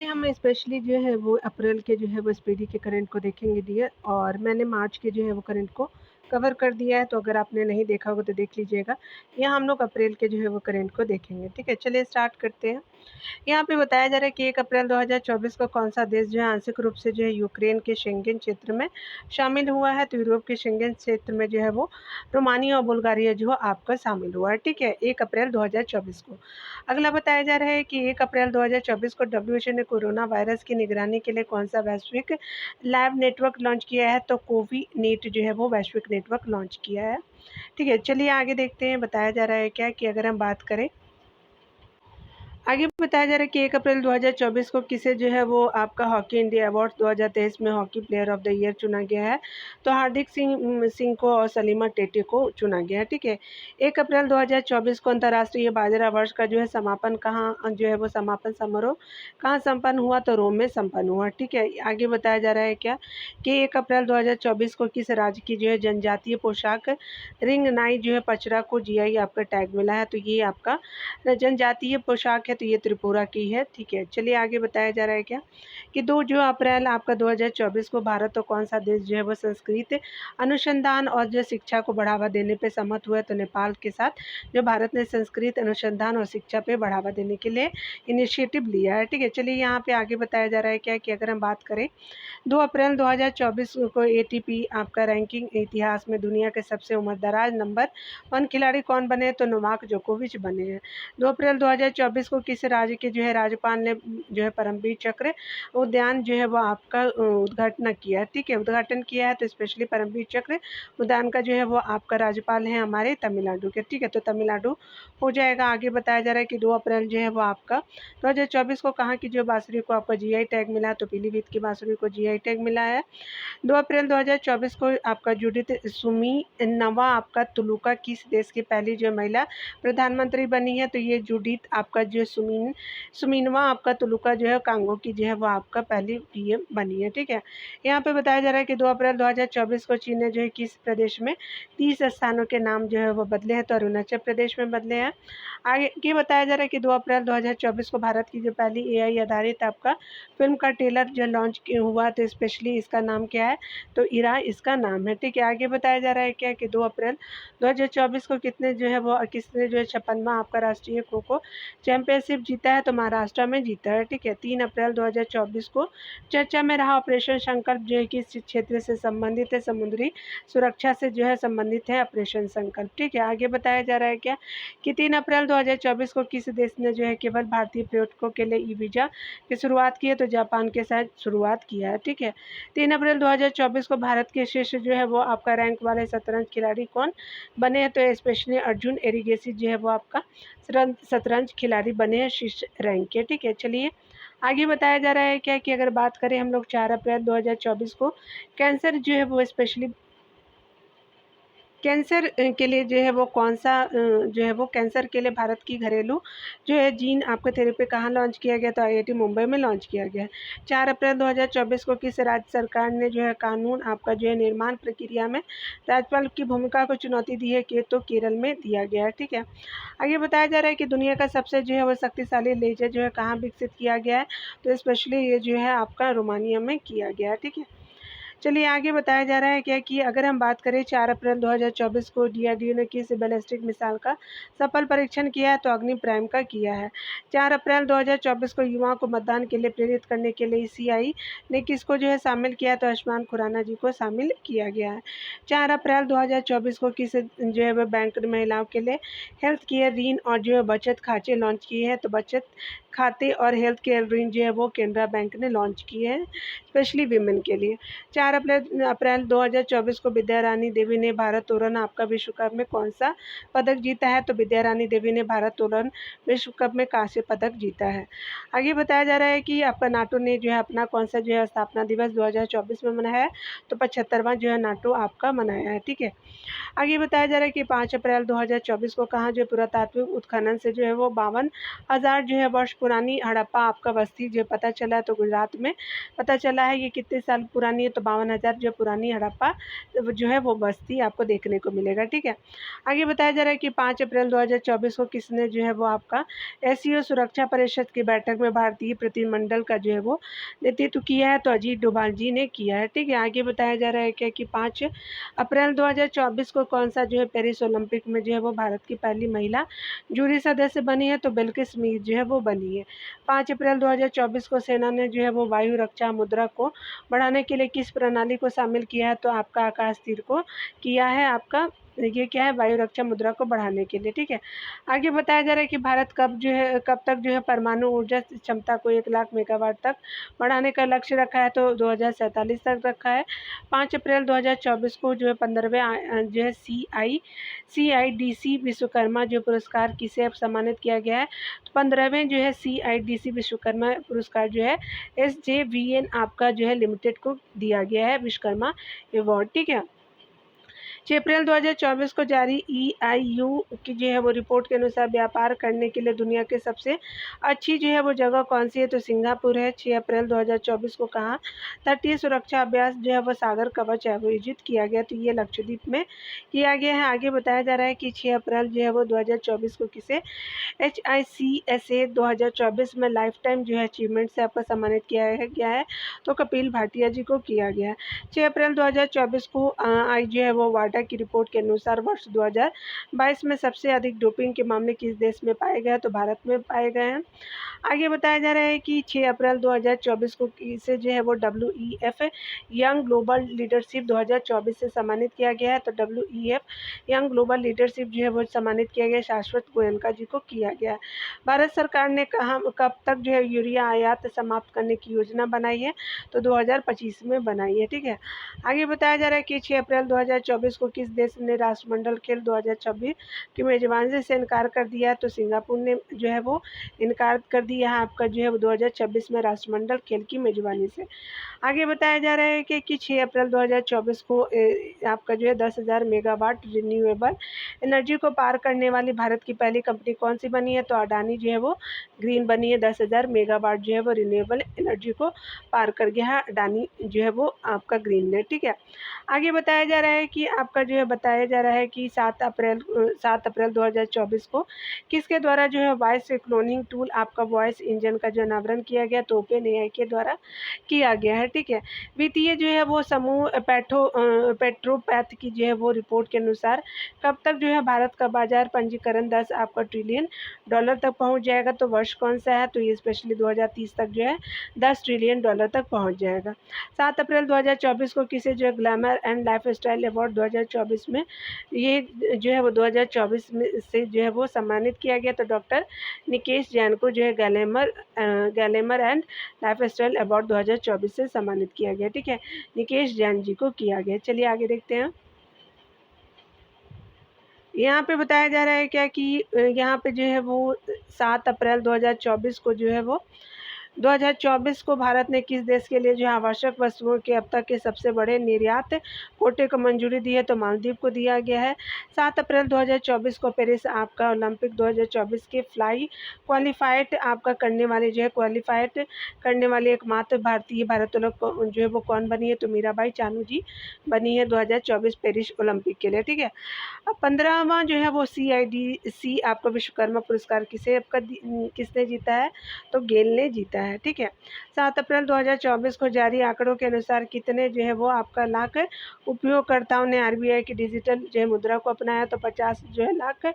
हम स्पेशली जो है वो अप्रैल के जो है वो एसपीडी के करंट को देखेंगे डियर, और मैंने मार्च के जो है वो करंट को कवर कर दिया है, तो अगर आपने नहीं देखा होगा तो देख लीजिएगा। यहाँ हम लोग अप्रैल के जो है वो करंट को देखेंगे। ठीक है, चलिए स्टार्ट करते हैं। यहाँ पे बताया जा रहा है कि 1 अप्रैल 2024 को कौन सा देश जो है आंशिक रूप से जो है यूक्रेन के शेंगेन क्षेत्र में शामिल हुआ है। तो यूरोप के शेंगेन क्षेत्र में जो है वो रोमानिया और बुल्गारिया जो है आपका शामिल हुआ है। ठीक है, 1 अप्रैल 2024 को। अगला बताया जा रहा है कि 1 अप्रैल 2024 को डब्ल्यूएचओ ने कोरोना वायरस की निगरानी के लिए कौन सा वैश्विक लैब नेटवर्क लॉन्च किया है। तो कोविनेट जो है वो वैश्विक नेटवर्क लॉन्च किया है। ठीक है, चलिए आगे देखते हैं। बताया जा रहा है क्या कि अगर हम बात करें, आगे बताया जा रहा है कि 1 अप्रैल 2024 को किसे जो है वो आपका हॉकी इंडिया अवार्ड 2023 में hockey player of the year चुना गया है। तो हार्दिक सिंह को और सलीमा टेटे को चुना गया है। ठीक है, 1 अप्रैल 2024 को अंतर्राष्ट्रीय बाजरा वर्ष का जो है समापन कहाँ जो है वो समापन समारोह कहाँ संपन्न हुआ। तो रोम में संपन्न हुआ। ठीक है, आगे बताया जा रहा है क्या कि 1 अप्रैल 2024 को किस राज्य की जो है जनजातीय पोशाक रिंग नाई जो है पचरा को जीआई आपका टैग मिला है। तो ये आपका जनजातीय पोशाक है, तो ये त्रिपुरा की है। ठीक है, चलिए आगे बताया जा रहा है क्या कि 2 जो अप्रैल आपका 2024 को भारत और कौन सा देश जो है वो संस्कृत अनुसंधान और जो शिक्षा को बढ़ावा देने पे सहमत हुआ है। तो नेपाल के साथ जो भारत ने संस्कृत अनुसंधान और शिक्षा पे बढ़ावा देने के लिए इनिशिएटिव लिया है। ठीक है, चलिए यहाँ पे आगे बताया जा रहा है क्या कि अगर हम बात करें 2 अप्रैल 2024 को एटीपी आपका रैंकिंग इतिहास में दुनिया के सबसे उम्रदराज नंबर 1 खिलाड़ी कौन बने। तो नोवाक जोकोविच बने हैं। 2 अप्रैल 2024 को किस राज्य के जो है राज्यपाल ने जो है परमवीर चक्र उद्यान जो है वो आपका उद्घाटन किया है। ठीक है, उद्घाटन किया है। तो स्पेशली परमवीर चक्र उद्यान का जो है वो आपका राज्यपाल है हमारे तमिलनाडु के। ठीक है, तो तमिलनाडु हो जाएगा। आगे बताया जा रहा है कि 2 अप्रैल जो है वो आपका 2024 को कहाँ की जो बांसुरी को आपका जीआई टैग मिला है। तो पीलीभीत की बांसुरी को जीआई टैग मिला है। 2 अप्रैल 2024 को आपका जुडिथ सुमीनवा आपका तुलुका किस देश की पहली जो महिला प्रधानमंत्री बनी है। तो ये जुडिथ आपका जो सुमीनवा आपका तुलुका जो है कांगो की जो है वो आपका पहली पीएम बनी है। ठीक है, यहाँ पे बताया जा रहा है कि 2 अप्रैल 2024 को चीन ने जो है किस प्रदेश में 30 स्थानों के नाम जो है वो बदले हैं। तो अरुणाचल प्रदेश में बदले हैं। आगे ये बताया जा रहा है कि 2 अप्रैल 2024 को भारत की जो पहली एआई आधारित आपका फिल्म का ट्रेलर जो लॉन्च हुआ। तो स्पेशली इसका नाम क्या है। तो इरा इसका नाम है। ठीक है, आगे बताया जा रहा है क्या कि 2 अप्रैल 2024 को किसने जो है 56वां आपका राष्ट्रीय खो खो चैंपियनशिप जीता है। तो महाराष्ट्र में जीता है। ठीक है, 3 अप्रैल 2024 को चर्चा में रहा ऑपरेशन संकल्प जो है किस क्षेत्र से संबंधित है। समुद्री सुरक्षा से जो है संबंधित है ऑपरेशन संकल्प। ठीक है, आगे बताया जा रहा है क्या कि 3 अप्रैल 2024 को किस देश ने जो है केवल भारतीय पर्यटकों के लिए ई वीज़ा की शुरुआत की है। तो जापान के साथ शुरुआत किया है। ठीक है, 3 अप्रैल 2024 को भारत के शीर्ष जो है वो आपका रैंक वाले शतरंज खिलाड़ी कौन बने हैं। तो स्पेशली अर्जुन एरिगेसी जो है वो आपका शतरंज खिलाड़ी बने हैं शीर्ष रैंक के। ठीक है, चलिए आगे बताया जा रहा है क्या कि अगर बात करें हम लोग 4 अप्रैल 2024 को कैंसर जो है वो स्पेशली कैंसर के लिए जो है वो कौन सा जो है वो कैंसर के लिए भारत की घरेलू जो है जीन आपका थेरेपी कहाँ लॉन्च किया गया। तो आईआईटी मुंबई में लॉन्च किया गया है। 4 अप्रैल 2024 को किस राज्य सरकार ने जो है कानून आपका जो है निर्माण प्रक्रिया में राज्यपाल की भूमिका को चुनौती दी है। कि तो केरल में दिया गया है। ठीक है, आगे बताया जा रहा है कि दुनिया का सबसे जो है वो शक्तिशाली लेजर जो है कहाँ विकसित किया गया है। तो स्पेशली ये जो है आपका रोमानिया में किया गया है। ठीक है, चलिए आगे बताया जा रहा है क्या कि अगर हम बात करें 4 अप्रैल 2024 को डीआरडीओ ने किस बैलिस्टिक मिसाइल का सफल परीक्षण किया है। तो अग्नि प्राइम का किया है। 4 अप्रैल 2024 को युवाओं को मतदान के लिए प्रेरित करने के लिए सीआई ने किसको जो है शामिल किया। तो आयुष्मान खुराना जी को शामिल किया गया है। 4 अप्रैल 2024 को किस जो है वह बैंक ने महिलाओं के लिए हेल्थ केयर ऋण और जो है बचत खाते लॉन्च किए हैं। तो बचत खाते और हेल्थ केयर ऋण जो है वो केनरा बैंक ने लॉन्च किए हैं स्पेशली वीमेन के लिए। 4 अप्रैल 2024 को विद्या रानी देवी ने भारोत्तोलन आपका विश्व कप में कौन सा पदक जीता है। तो विद्या रानी देवी ने भारोत्तोलन विश्व कप में कांस्य पदक जीता है। आगे बताया जा रहा है कि आपका नाटो ने जो है अपना कौन सा जो है स्थापना दिवस 2024 में मनाया है। तो 75वां जो है नाटो आपका मनाया है। ठीक है, आगे बताया जा रहा है कि 5 अप्रैल 2024 को कहाँ जो पुरातात्विक उत्खनन से जो है वो 52,000 जो है वर्ष पुरानी हड़प्पा आपका बस्ती जो पता चला। तो गुजरात में पता चला है। ये कितने साल पुरानी है। तो 52,000 जो पुरानी हड़प्पा जो है वो बस्ती आपको देखने को मिलेगा। ठीक है, आगे बताया जा रहा है कि 5 अप्रैल 2024 को किसने जो है वो आपका एससीओ सुरक्षा परिषद की बैठक में भारतीय प्रतिनिधिमंडल का जो है वो नेतृत्व किया है, तो अजीत डोभाल जी ने किया है। ठीक है, आगे बताया जा रहा है क्या कि 5 अप्रैल 2024 को कौन सा जो है पेरिस ओलंपिक में जो है वो भारत की पहली महिला जूरी सदस्य बनी है, तो बिल्किस मीर जो है वो बनी है। 5 अप्रैल 2024 को सेना ने जो है वो वायु रक्षा मुद्रा को बढ़ाने के लिए किस प्रणाली को शामिल किया है, तो आपका आकाश तीर को किया है। आपका ये क्या है, वायु रक्षा मुद्रा को बढ़ाने के लिए। ठीक है, आगे बताया जा रहा है कि भारत कब तक जो है परमाणु ऊर्जा क्षमता को 1 लाख मेगावाट तक बढ़ाने का लक्ष्य रखा है, तो 2047 तक रखा है। 5 अप्रैल 2024 को जो है 15वें जो है CIDC विश्वकर्मा जो पुरस्कार किसे सम्मानित किया गया है, तो 15वें जो है CIDC विश्वकर्मा पुरस्कार जो है SJVN आपका जो है लिमिटेड को दिया गया है, विश्वकर्मा अवार्ड। ठीक है, 6 अप्रैल 2024 को जारी EIU की जो है वो रिपोर्ट के अनुसार व्यापार करने के लिए दुनिया के सबसे अच्छी जो है वो जगह कौन सी है, तो सिंगापुर है। 6 अप्रैल 2024 को कहा तटीय सुरक्षा अभ्यास जो है वो सागर कवच आयोजित किया गया, तो ये लक्षद्वीप में किया गया है। आगे बताया जा रहा है कि 6 अप्रैल जो है वो 2024 को किसे HICSA 2024 में लाइफ टाइम जो है अचीवमेंट से आपको सम्मानित किया गया है, तो कपिल भाटिया जी को किया गया है। 6 अप्रैल 2024 को आई जो है वो वाडा की रिपोर्ट के अनुसार वर्ष 2022 में सबसे अधिक डोपिंग के मामले किस देश में पाए गए, तो भारत में पाए गए हैं। आगे बताया जा रहा है कि 6 अप्रैल 2024 को किसे जो है वो WEF यंग ग्लोबल लीडरशिप 2024 से सम्मानित किया गया है, तो WEF यंग ग्लोबल लीडरशिप जो है वो सम्मानित किया गया, शाश्वत गोयनका जी को किया गया है। भारत सरकार ने कब तक जो है यूरिया आयात समाप्त करने की योजना बनाई है, तो 2025 में बनाई है। ठीक है, आगे बताया जा रहा है कि 6 अप्रैल 2024 को किस देश ने राष्ट्रमंडल खेल 2026 की मेजबानी से इनकार कर दिया है, तो सिंगापुर ने जो है वो इनकार कर दिया है आपका जो है वो 2026 में राष्ट्रमंडल खेल की मेजबानी से। आगे बताया जा रहा है कि 6 अप्रैल 2024 को आपका जो है 10,000 मेगावाट रिन्यूएबल एनर्जी को पार करने वाली भारत की पहली कंपनी कौन सी बनी है, तो अडानी जो है वो ग्रीन बनी है। 10,000 मेगावाट जो है वो रिन्यूएबल एनर्जी को पार कर गया है अडानी जो है वो आपका ग्रीन ने। ठीक है, आगे बताया जा रहा है कि आपका जो है बताया जा रहा है कि 7 अप्रैल 2024 को किसके द्वारा जो है वॉइस क्लोनिंग टूल आपका वॉइस इंजन का जो अनावरण किया गया, तो OpenAI के द्वारा किया गया है। ठीक है, वित्तीय जो है वो समूह पेट्रोपैथ की जो है वो रिपोर्ट के अनुसार कब तक जो है भारत का बाजार पंजीकरण 10 आपका ट्रिलियन डॉलर तक पहुंच जाएगा, तो वर्ष कौन सा है, तो ये स्पेशली 2030 तक जो है 10 ट्रिलियन डॉलर तक पहुंच जाएगा। 7 अप्रैल 2024 को किसे जो है ग्लैमर एंड लाइफस्टाइल अवार्ड 2024 में ये जो है वो 2024 में से जो है वो सम्मानित किया गया, तो डॉक्टर निकेश जैन को जो है ग्लैमर एंड लाइफस्टाइल अवार्ड 2024 से सम्मानित किया गया। ठीक है, निकेश जैन जी को किया गया। चलिए आगे देखते हैं। यहाँ पे बताया जा रहा है क्या कि यहाँ पे जो है वो 7 अप्रैल 2024 को जो है वो 2024 को भारत ने किस देश के लिए जो है आवश्यक वस्तुओं के अब तक के सबसे बड़े निर्यात कोटे को मंजूरी दी है, तो मालदीव को दिया गया है। 7 अप्रैल 2024 को पेरिस आपका ओलंपिक 2024 के क्वालिफाइड आपका करने वाले जो है क्वालिफाइड करने वाली एकमात्र भारतीय भारोत्तोलक जो है वो कौन बनी है, तो मीराबाई चानू जी बनी है 2024 पेरिस ओलंपिक के लिए। ठीक है, अब 15वां जो है वो CIDC आपका विश्वकर्मा पुरस्कार किसने जीता है, तो गेल ने जीता है। ठीक है, 7 अप्रैल 2024 को जारी आंकड़ों के अनुसार कितने जो है वो आपका लाख उपयोगकर्ताओं ने RBI की डिजिटल जो है मुद्रा को अपनाया, तो 50 जो है लाख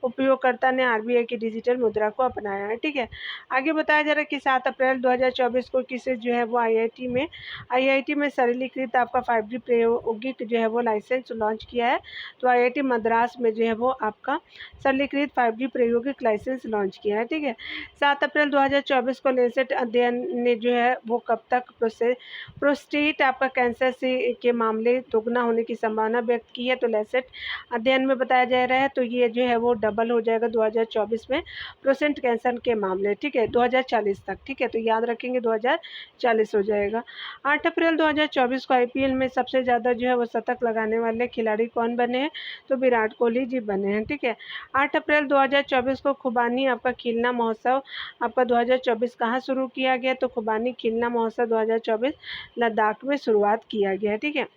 उपयोगकर्ता ने RBI की डिजिटल मुद्रा को अपनाया है। ठीक है, आगे बताया जा रहा है कि 7 अप्रैल 2024 को किसे जो है वो IIT में सरलीकृत आपका 5G प्रायोगिक जो है वो लाइसेंस लॉन्च किया है, तो IIT मद्रास में जो है वो आपका सरलीकृत 5G प्रायोगिक लाइसेंस लॉन्च किया है। ठीक है, 7 अप्रैल 2024 को लेंसेट अध्ययन ने जो है वो कब तक प्रोस्टेट आपका कैंसर से के मामले दोगुना होने की संभावना व्यक्त की है, तो लेंसेट अध्ययन में बताया जा रहा है, तो ये जो है वो डबल हो जाएगा 2024 में प्रोस्टेट कैंसर के मामले। ठीक है, 2040 तक। ठीक है, तो याद रखेंगे 2040 हो जाएगा। 8 अप्रैल 2024 को IPL में सबसे ज़्यादा जो है वो शतक लगाने वाले खिलाड़ी कौन बने हैं, तो विराट कोहली जी बने हैं। ठीक है, 8 अप्रैल 2024 को खुबानी आपका खिलना महोत्सव आपका 2024 कहाँ शुरू किया गया? तो खुबानी खिलना महोत्सव 2024 लद्दाख में शुरुआत किया गया है। ठीक है।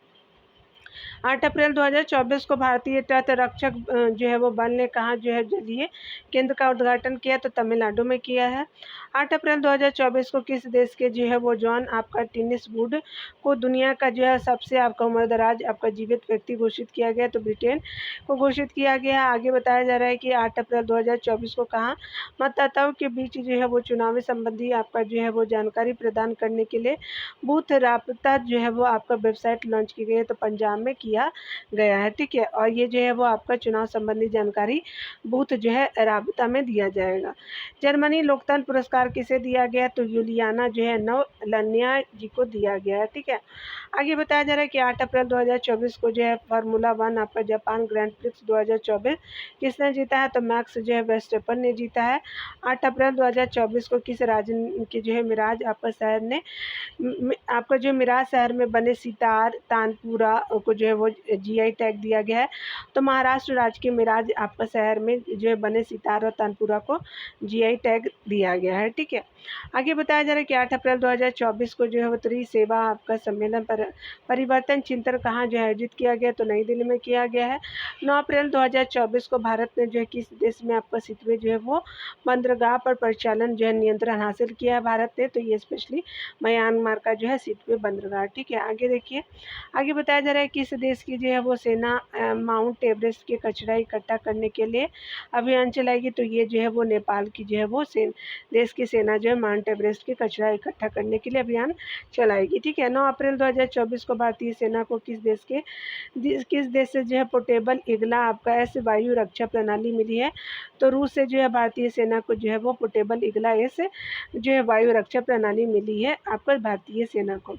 8 अप्रैल 2024 को भारतीय तट रक्षक जो है वो बल ने कहाँ जो है जलीय केंद्र का उद्घाटन किया? तो तमिलनाडु में किया है। 8 अप्रैल 2024 को किस देश के जो है वो जॉन आपका टेनिस वुड को दुनिया का जो है सबसे आपका उम्रदराज आपका जीवित व्यक्ति घोषित किया गया? तो ब्रिटेन को घोषित किया गया है। आगे बताया जा रहा है कि 8 अप्रैल 2024 को कहाँ मतदाताओं के बीच जो है वो चुनावी संबंधी आपका जो है वो जानकारी प्रदान करने के लिए बूथ राबता जो है वो आपका वेबसाइट लॉन्च की गई है? तो पंजाब में किया गया है। ठीक है। और ये जो है वो आपका चुनाव संबंधी जानकारी बूथ जो है राबता में दिया जाएगा। जर्मनी लोकतंत्र पुरस्कार किसे दिया गया? तो यूलियाना जो है नवलन्या जी को दिया गया है। ठीक है। आगे बताया जा रहा है कि 8 अप्रैल 2024 को जो है फार्मूला 1 आपका जापान ग्रैंड प्रिक्स 2024 किसने जीता है? तो मैक्स जो है वेस्टर्पन ने जीता है। 8 अप्रैल 2024 को किस राज्य के जो है मिराज आपका शहर ने आपका जो मिराज शहर में बने सितार तानपुरा को जो है वो जीआई टैग दिया गया है? तो महाराष्ट्र राज्य के मिराज आपका शहर में जो है बने सितार और तानपुरा को जीआई टैग दिया गया है। ठीक है। आगे बताया जा रहा है कि 8 अप्रैल 2024 को जो है वो त्रिसेवा आपका सम्मेलन पर परिवर्तन चिंतन कहाँ जो है आयोजित किया गया? तो नई दिल्ली में किया गया है। 9 अप्रैल 2024 को भारत ने जो है किस देश में आपका सितवे जो है वो बंदरगाह पर परिचालन जो है नियंत्रण हासिल किया है भारत ने? तो ये स्पेशली म्यांमार का जो है सितवे बंदरगाह। ठीक है। आगे देखिए, आगे बताया जा रहा है किस देश की जो है वो सेना माउंट एवरेस्ट के कचरा इकट्ठा करने के लिए अभियान चलाएगी? तो ये जो है वो नेपाल की जो है वो देश की सेना जो है माउंट एवरेस्ट के कचरा इकट्ठा करने के लिए अभियान चलाएगी। ठीक है। 9 अप्रैल 2024 को भारतीय सेना को किस देश से जो है पोर्टेबल इगला आपका एस वायु रक्षा प्रणाली मिली है? तो रूस से जो है भारतीय सेना को जो है वो पोर्टेबल इगला एस जो है वायु रक्षा प्रणाली मिली है आपका भारतीय सेना को।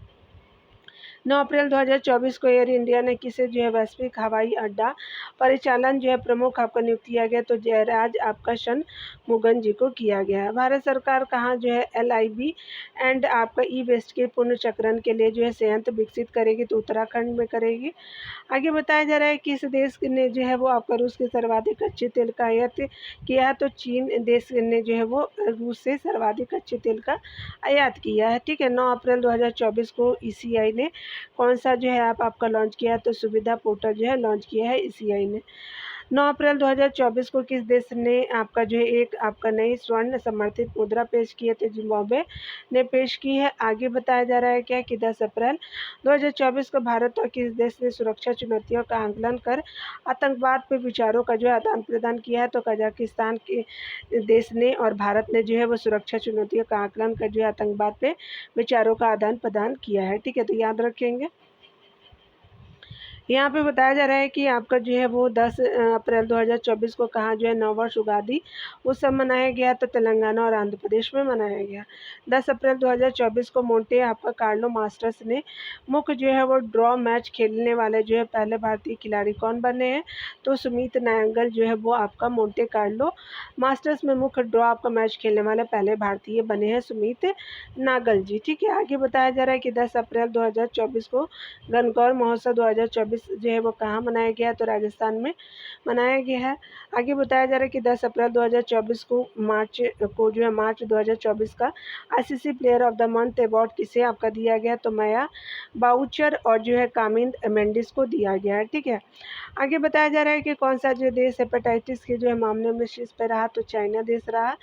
9 अप्रैल 2024 को एयर इंडिया ने किसे जो है वैश्विक हवाई अड्डा परिचालन जो है प्रमुख आपका नियुक्त किया गया? तो जयराज आपका शनमुगम जी को किया गया है। भारत सरकार कहाँ जो है LIV एंड आपका ई वेस्ट के पुनर्चक्रण के लिए जो है संयंत्र विकसित करेगी? तो उत्तराखंड में करेगी। आगे बताया जा रहा है किस देश ने जो है वो आपका रूस के सर्वाधिक कच्चे तेल का आयात किया है? तो चीन देश ने जो है वो रूस से सर्वाधिक कच्चे तेल का आयात किया है। ठीक है। 9 अप्रैल 2024 को ECI ने कौन सा जो है आपका लॉन्च किया है? तो सुविधा पोर्टल जो है लॉन्च किया है ECI ने। 9 अप्रैल 2024 को किस देश ने आपका जो है एक आपका नई स्वर्ण समर्थित मुद्रा पेश की है? तो जिम्बाब्वे ने पेश की है। आगे बताया जा रहा है क्या कि 10 अप्रैल 2024 को भारत और किस देश ने सुरक्षा चुनौतियों का आकलन कर आतंकवाद पर विचारों का जो है आदान प्रदान किया है? तो कजाकिस्तान के देश ने और भारत ने जो है वो सुरक्षा चुनौतियों का आकलन कर जो है आतंकवाद पे विचारों का आदान प्रदान किया है। ठीक है। तो याद रखेंगे। यहाँ पे बताया जा रहा है कि आपका जो है वो 10 अप्रैल 2024 को कहाँ जो है नववर्ष उगादी उत्सव मनाया गया? तो तेलंगाना और आंध्र प्रदेश में मनाया गया। 10 अप्रैल 2024 को मोंटे आपका कार्लो मास्टर्स ने मुख्य जो है वो ड्रॉ मैच खेलने वाले जो है पहले भारतीय खिलाड़ी कौन बने हैं? तो सुमित नागल जो है वो आपका मोंटे कार्लो मास्टर्स में मुख्य ड्रॉ आपका मैच खेलने वाले पहले भारतीय बने हैं सुमित नागल जी। ठीक है। आगे बताया जा रहा है कि 10 अप्रैल 2024 को गणगौर महोत्सव 2024 जो है वो कहाँ मनाया गया? तो राजस्थान में मनाया गया है। आगे बताया जा रहा है कि 10 अप्रैल 2024 को जो है मार्च 2024 का ICC player of the month award किसे आपका दिया गया? तो माया बाउचर और जो है कामिंद मेंडिस को दिया गया है। ठीक है। आगे बताया जा रहा है कि कौन सा जो देश हेपेटाइटिस के जो है मामले में शीर्ष पे रहा? तो चाइना देश रहा।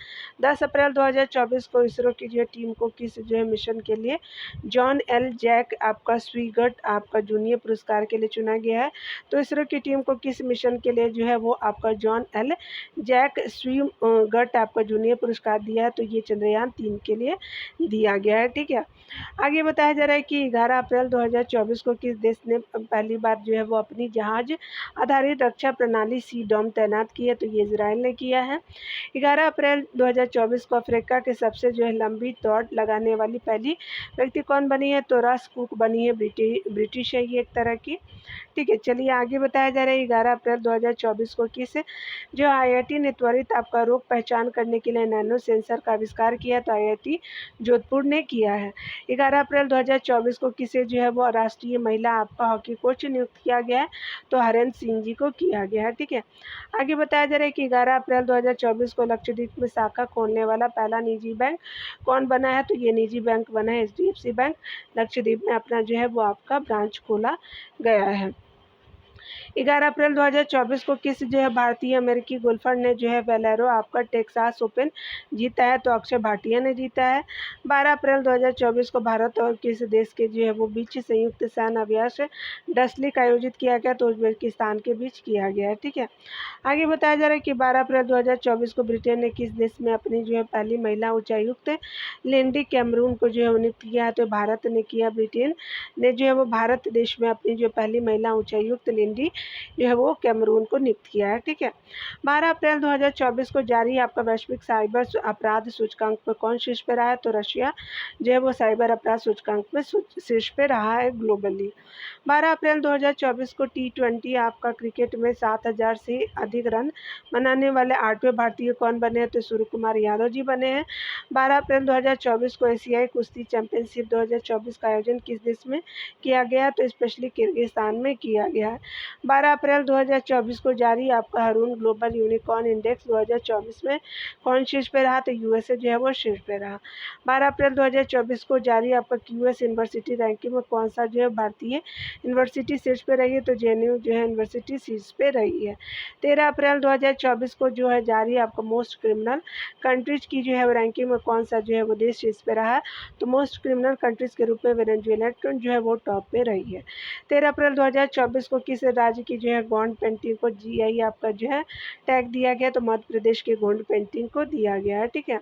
10 अप्रैल 2024 को इसरो की जो है टीम को किस जो है मिशन के लिए जॉन एल जैक आपका स्वीगर्ट आपका जूनियर पुरस्कार के लिए चुना गया है? तो इसरो की टीम को किस मिशन के लिए जो है वो आपका जॉन एल जैक स्वीगर्ट आपका जूनियर पुरस्कार दिया है? तो ये चंद्रयान 3 के लिए दिया गया है। ठीक है। आगे बताया जा रहा है कि 11 अप्रैल 2024 को किस देश ने पहली बार जो है वो अपनी जहाज आधारित रक्षा प्रणाली CDOM तैनात की है? तो ये इजराइल ने किया है। 11 अप्रैल 2024 को अफ्रीका के सबसे जो है लंबी दौड़ लगाने वाली पहली व्यक्ति कौन बनी है? तो रस कुक बनी है। ब्रिटिश है ये एक तरह की। ठीक है, चलिए आगे बताया जा रहा है 11 अप्रैल 2024 को किस जो आईआईटी ने त्वरित आपका रोग पहचान करने के लिए नैनो सेंसर का आविष्कार किया, तो आईआईटी जोधपुर ने किया है। 11 अप्रैल 2024 को किसे जो है वो राष्ट्रीय महिला आपका हॉकी कोच नियुक्त किया गया है, तो हरेंद्र सिंह जी को किया गया है। ठीक है, आगे बताया जा रहा है कि 11 अप्रैल 2024 को लक्षद्वीप में शाखा खोलने वाला पहला निजी बैंक कौन बना है, तो ये निजी बैंक बना है एचडीएफसी बैंक। लक्षद्वीप में अपना जो है वो आपका ब्रांच खोला गया है। 11 अप्रैल 2024 को किस जो है भारतीय अमेरिकी गोल्फर ने जो है वेलेरो आपका टेक्सास ओपन जीता है, तो अक्षय भाटिया ने जीता है। 12 अप्रैल 2024 को भारत और किस देश के जो है वो बीच संयुक्त सैन्य अभ्यास डसलिक आयोजित किया गया, तो उज्बेकिस्तान के बीच किया गया है। ठीक है, आगे बताया जा रहा है कि 12 अप्रैल 2024 को ब्रिटेन ने किस देश में अपनी जो है पहली महिला उच्चायुक्त लिंडी कैमरून को जो है नियुक्त किया है, तो भारत ने किया। ब्रिटेन ने जो है वो भारत देश में अपनी जो पहली महिला उच्चायुक्त लिंडी जो है वो कैमरून को नियुक्त किया है। ठीक है, 12 अप्रैल 2024 को जारी आपका वैश्विक साइबर अपराध सूचकांक पर कौन शीर्ष पे रहा है, तो रशिया जो है वो साइबर अपराध सूचकांक में शीर्ष पे रहा है ग्लोबली। 12 अप्रैल 2024 को T20 आपका क्रिकेट में 7,000 से अधिक रन बनाने वाले 8वें भारतीय कौन बने हैं, तो सूर्य कुमार यादव जी बने हैं। 12 अप्रैल 2024 को एशियाई कुश्ती चैंपियनशिप 2024 का आयोजन किस देश में किया गया, तो स्पेशली किर्गिस्तान में किया गया है। 12 अप्रैल 2024 को जारी आपका हरून ग्लोबल यूनिकॉर्न इंडेक्स 2024 में कौन शीर्ष पे रहा, तो यूएसए जो है वो शीर्ष पे रहा। 12 अप्रैल 2024 को जारी आपका क्यूएस यूनिवर्सिटी रैंकिंग में कौन सा जो है भारतीय यूनिवर्सिटी शीर्ष पे रही है, तो जेएनयू जो है यूनिवर्सिटी शीर्ष पे रही है। 13 अप्रैल 2024 को जो है जारी आपका मोस्ट क्रिमिनल कंट्रीज की जो है रैंकिंग में कौन सा जो है वो देश शीर्ष पे रहा है, तो मोस्ट क्रिमिनल कंट्रीज के रूप में वेनेजुएला जो है वो टॉप पे रही है। 13 अप्रैल 2024 को किस राज्य की जो है गोंड पेंटिंग को जीआई आपका जो है टैग दिया गया, तो मध्य प्रदेश के गोंड पेंटिंग को दिया गया है। ठीक है,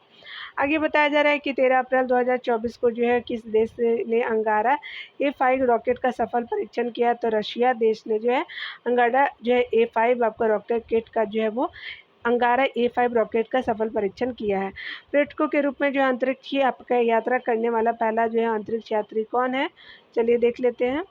आगे बताया जा रहा है कि 13 अप्रैल 2024 को जो है किस देश ने अंगारा A5 रॉकेट का सफल परीक्षण किया, तो रशिया देश ने जो है अंगारा जो है A5 आपका रॉकेट का जो है वो अंगारा A5 रॉकेट का सफल परीक्षण किया है। पर्यटकों के रूप में जो अंतरिक्ष की आपका यात्रा करने वाला पहला जो है अंतरिक्ष यात्री कौन है, चलिए देख लेते हैं।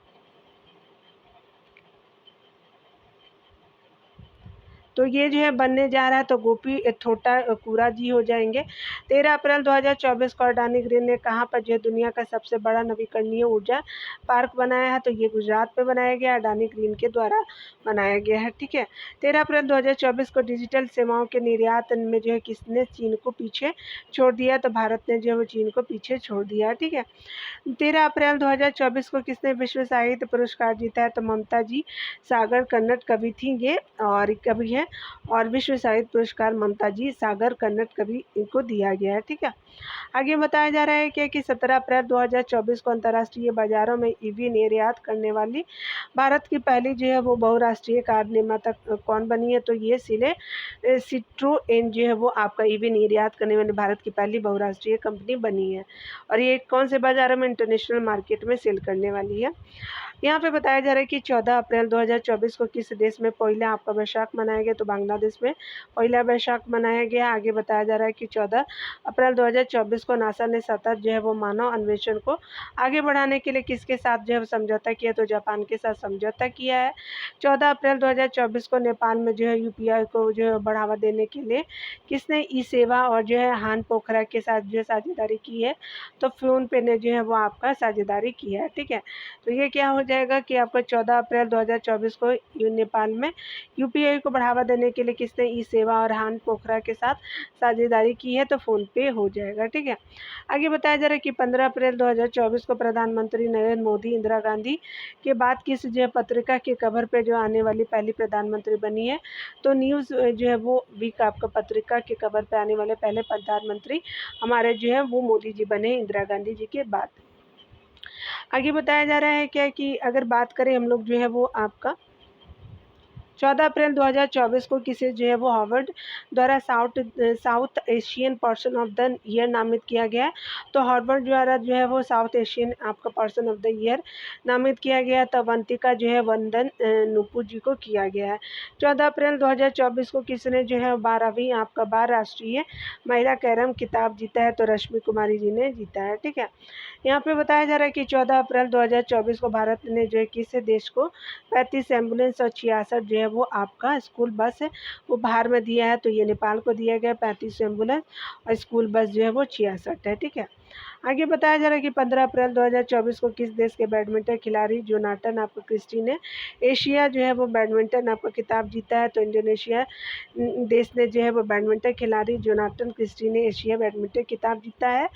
तो ये जो है बनने जा रहा है, तो गोपी थोटाकुरा जी हो जाएंगे। 13 अप्रैल 2024 को अडानी ग्रीन ने कहाँ पर जो है दुनिया का सबसे बड़ा नवीकरणीय ऊर्जा पार्क बनाया है, तो ये गुजरात में बनाया गया, अडानी ग्रीन के द्वारा बनाया गया है। ठीक है, 13 अप्रैल 2024 को डिजिटल सेवाओं के निर्यात में जो है किसने चीन को पीछे छोड़ दिया, तो भारत ने जो है वो चीन को पीछे छोड़ दिया। ठीक है, 13 अप्रैल 2024 को किसने विश्व साहित्य पुरस्कार जीता है, तो ममता जी सागर कन्नड़ कवि थी ये और कवि है, और विश्व साहित्य पुरस्कार ममता जी सागर कन्नड़ कवि इनको दिया गया है। ठीक है, आगे बताया जा रहा है कि 17 अप्रैल 2024 को अंतर्राष्ट्रीय बाजारों में ईवी निर्यात करने वाली भारत की पहली जो है वो बहुराष्ट्रीय कार निर्माता कौन बनी है, तो ये सिट्रोएन जो है वो आपका ईवी निर्यात करने वाली भारत की पहली बहुराष्ट्रीय कंपनी बनी है, और ये कौन से बाजारों में, इंटरनेशनल मार्केट में सेल करने वाली है। यहाँ पे बताया जा रहा है कि 14 अप्रैल 2024 को किस देश में पहला आपका वैशाख मनाया गया, तो बांग्लादेश में पहला वैशाख मनाया गया। आगे बताया जा रहा है कि 14 अप्रैल 2024 को नासा ने सतत जो है वो मानव अन्वेषण को आगे बढ़ाने के लिए किसके साथ जो है समझौता किया, तो जापान के साथ समझौता किया है। 14 अप्रैल 2024 को नेपाल में जो है यूपीआई को जो है बढ़ावा देने के लिए किसने ई सेवा और जो है हान पोखरा के साथ जो है साझेदारी की है, तो फोन पे ने जो है वो आपका साझेदारी की है। ठीक है, तो ये क्या हो जाएगा कि आपको 14 अप्रैल 2024 को नेपाल में यूपीआई को बढ़ावा देने के लिए किसने ई सेवा और हान पोखरा के साथ साझेदारी की है, तो फ़ोन पे हो जाएगा। ठीक है, आगे बताया जा रहा है कि 15 अप्रैल 2024 को प्रधानमंत्री नरेंद्र मोदी इंदिरा गांधी के बाद किस जो है पत्रिका के कवर पे जो आने वाली पहली प्रधानमंत्री बनी है, तो न्यूज़ जो है वो वीक आपका पत्रिका के कवर पे आने वाले पहले प्रधानमंत्री हमारे जो है वो मोदी जी बने इंदिरा गांधी जी के बाद। आगे बताया जा रहा है क्या कि अगर बात करें हम लोग जो है वो आपका 14 अप्रैल 2024 को किसे जो है वो हार्वर्ड द्वारा south Asian person of the year नामित किया गया है। तो हार्वर्ड द्वारा जो है वो साउथ एशियन आपका पर्सन ऑफ द ईयर नामित किया गया, तब अवंतिका जो है वंदन नुपुर जी को किया गया है। 14 अप्रैल 2024 को किसने जो है 12वीं आपका बाल राष्ट्रीय महिला कैरम खिताब जीता है, तो रश्मि कुमारी जी ने जीता है। ठीक है, यहाँ पे बताया जा रहा है कि 14 अप्रैल 2024 को भारत ने जो है किस देश को 35 एम्बुलेंस और 66 जो है वो आपका स्कूल बस उपहार में दिया है, तो ये नेपाल को दिया गया 35 एम्बुलेंस और स्कूल बस जो है वो 66 है। ठीक है, आगे बताया जा रहा है कि 15 अप्रैल 2024 को किस देश के बैडमिंटन खिलाड़ी जोनाथन आपका क्रिस्टी ने एशिया जो है वो बैडमिंटन आपका खिताब जीता है, तो इंडोनेशिया देश ने जो है वो बैडमिंटन खिलाड़ी जोनाथन क्रिस्टी ने एशिया बैडमिंटन खिताब जीता है,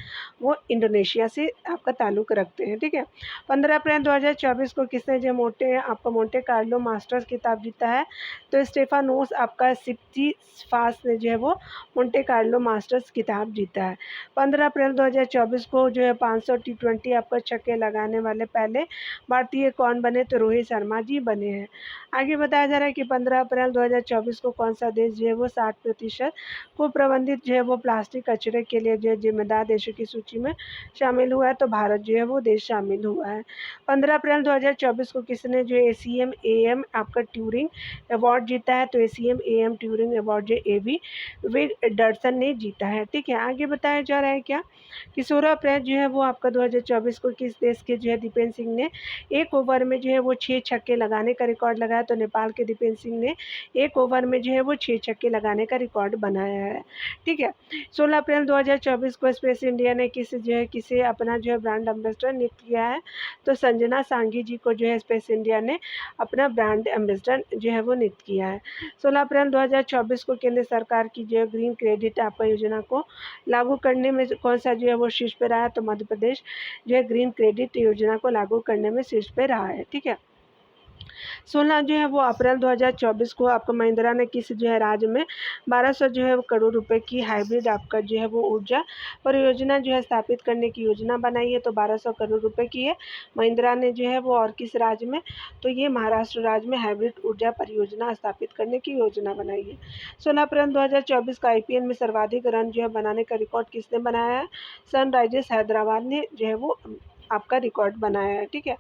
वो इंडोनेशिया से आपका ताल्लुक रखते हैं। ठीक है, 15 अप्रैल 2024 को किसने जो मोंटे कार्लो मास्टर्स खिताब जीता है, तो स्टेफानोस आपका सिट्सिपास ने जो है वो मोंटे कार्लो मास्टर्स खिताब जीता है। 15 अप्रैल 2024 को जो है 500 T20 आपका छक्के लगाने वाले पहले भारतीय कौन बने, तो रोहित शर्मा जी बने हैं। आगे बताया जा रहा है कि 15 अप्रैल 2024 को कौन सा देश जो है वो 60% को प्रबंधित जो है वो प्लास्टिक कचरे के लिए जो है जिम्मेदार देशों की सूची में शामिल हुआ है, तो भारत जो है वो देश शामिल हुआ है। 15 अप्रैल 2024 को किसने जो ACM AM आपका ट्यूरिंग अवार्ड जीता है, तो ACM AM ट्यूरिंग अवार्ड जो AV विल्डरसन ने जीता है। ठीक है, आगे बताया जा रहा है क्या कि 16 अप्रैल जो है वो आपका 2024 को किस देश के जो है दीपेन सिंह ने एक ओवर में जो है वो 6 छक्के लगाने का रिकॉर्ड लगाया, तो नेपाल के दीपेन सिंह ने एक ओवर में जो है वो 6 छक्के लगाने का रिकॉर्ड बनाया है। ठीक है, 16 अप्रैल 2024 को स्पेस इंडिया ने किसे अपना जो है ब्रांड एम्बेसडर नियुक्त किया है, तो संजना सांघी जी को जो है स्पेस इंडिया ने अपना ब्रांड एम्बेसडर जो है वो नियुक्त किया है। 16 अप्रैल 2024 को केंद्र सरकार की जो है ग्रीन क्रेडिट आपका योजना को लागू करने में कौन सा जो है वो शीर्ष पे रहा है, तो मध्य प्रदेश जो है ग्रीन क्रेडिट योजना को लागू करने में शीर्ष पे रहा है। ठीक है, 16 जो है वो अप्रैल 2024 को आपका महिंद्रा ने किस जो है राज्य में 1200 जो है करोड़ रुपए की हाइब्रिड आपका जो है वो ऊर्जा परियोजना जो है स्थापित करने की योजना बनाई है, तो 1200 करोड़ रुपए की है महिंद्रा ने जो है वो, और किस राज्य में, तो ये महाराष्ट्र राज्य में हाइब्रिड ऊर्जा परियोजना स्थापित करने की योजना बनाई है। 16 अप्रैल 2024 का IPL में सर्वाधिक रन जो है बनाने का रिकॉर्ड किसने बनाया है, सनराइजर्स हैदराबाद ने जो है वो आपका रिकॉर्ड बनाया है। ठीक है,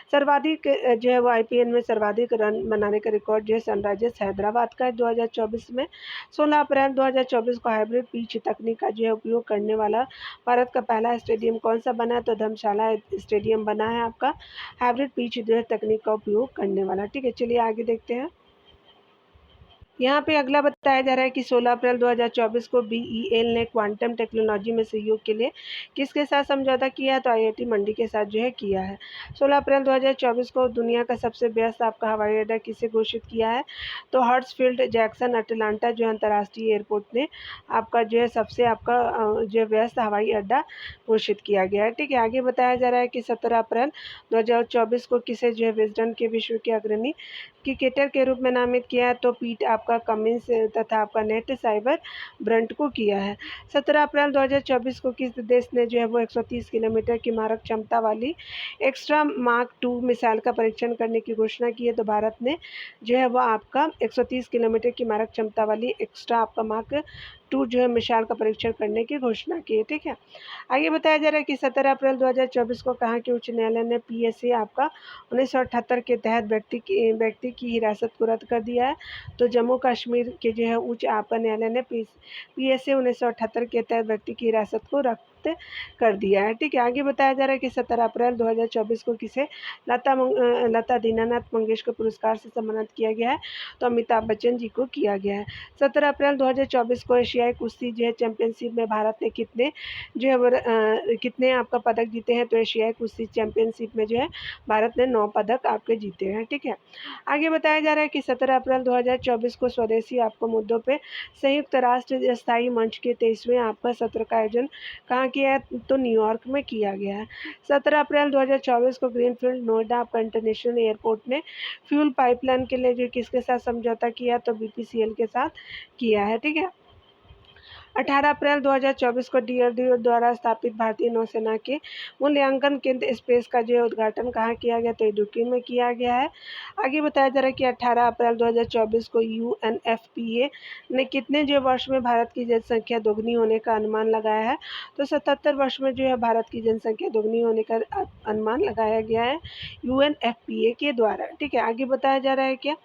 सर्वाधिक जो है वो IPL में सर्वाधिक रन बनाने का रिकॉर्ड जो है सनराइजर्स हैदराबाद का है 2024 में। 16 अप्रैल 2024 को हाइब्रिड पिच तकनीक का जो है उपयोग करने वाला भारत का पहला स्टेडियम कौन सा बना है, तो धर्मशाला स्टेडियम बना है आपका हाइब्रिड पिच जो है तकनीक का उपयोग करने वाला। ठीक है, चलिए आगे देखते हैं। यहाँ पे अगला बताया जा रहा है कि 16 अप्रैल 2024 को BEL ने क्वांटम टेक्नोलॉजी में सहयोग के लिए किसके साथ समझौता किया है, तो IIT मंडी के साथ जो है किया है। 16 अप्रैल 2024 को दुनिया का सबसे व्यस्त आपका हवाई अड्डा किसे घोषित किया है, तो हर्ट्सफील्ड जैक्सन अटलांटा जो अंतर्राष्ट्रीय एयरपोर्ट ने आपका जो है सबसे आपका जो व्यस्त हवाई अड्डा घोषित किया गया है। ठीक है, आगे बताया जा रहा है कि 17 अप्रैल 2024 को किसे जो है विजडन के विश्व के अग्रणी क्रिकेटर के रूप में नामित किया है, तो पीट आपका कमिंस तथा आपका नेट साइबर ब्रंट को किया है। 17 अप्रैल 2024 को किस देश ने जो है वो 130 किलोमीटर की मारक क्षमता वाली एक्स्ट्रा मार्क 2 मिसाइल का परीक्षण करने की घोषणा की है, तो भारत ने जो है वो आपका 130 किलोमीटर की मारक क्षमता वाली एक्स्ट्रा आपका मार्क 2 जो है मिसाइल का परीक्षण करने की घोषणा की है। ठीक है, आगे बताया जा रहा है कि 17 अप्रैल 2024 को कहाँ के उच्च न्यायालय ने PSA आपका 1978 के तहत व्यक्ति की हिरासत को रद्द कर दिया है, तो जम्मू कश्मीर के जो है उच्च आपका न्यायालय ने PSA 1978 के तहत व्यक्ति की हिरासत को रद्द कर दिया है। ठीक है, आगे बताया जा रहा है कि 17 अप्रैल 2024 को किसे लता दीनानाथ मंगेशकर पुरस्कार से सम्मानित किया गया है, तो अमिताभ बच्चन जी को किया गया है। 17 अप्रैल 2024 को एशियाई कुश्ती जो है चैंपियनशिप में भारत ने कितने जो है वो कितने आपका पदक जीते हैं, तो एशियाई कुश्ती चैंपियनशिप में जो है भारत ने 9 पदक आपके जीते हैं। ठीक है, आगे बताया जा रहा है कि 17 अप्रैल 2024 को स्वदेशी आपको मुद्दों पे संयुक्त राष्ट्र स्थायी मंच के 23वें आपका सत्र का आयोजन कहाँ किया है, तो न्यूयॉर्क में किया गया है। 17 अप्रैल 2024 को ग्रीनफील्ड नोएडा आपका इंटरनेशनल एयरपोर्ट ने फ्यूल पाइपलाइन के लिए जो किसके साथ समझौता किया, तो BPCL के साथ किया है। ठीक है, 18 अप्रैल 2024 को DRDO द्वारा स्थापित भारतीय नौसेना के मूल्यांकन केंद्र स्पेस का जो उद्घाटन कहाँ किया गया, तो इडुक्की में किया गया है। आगे बताया जा रहा है कि 18 अप्रैल 2024 को UNFPA ने कितने जो वर्ष में भारत की जनसंख्या दोगुनी होने का अनुमान लगाया है, तो 77 वर्ष में जो है भारत की जनसंख्या दोगुनी होने का अनुमान लगाया गया है UNFPA के द्वारा। ठीक है, आगे बताया जा रहा है क्या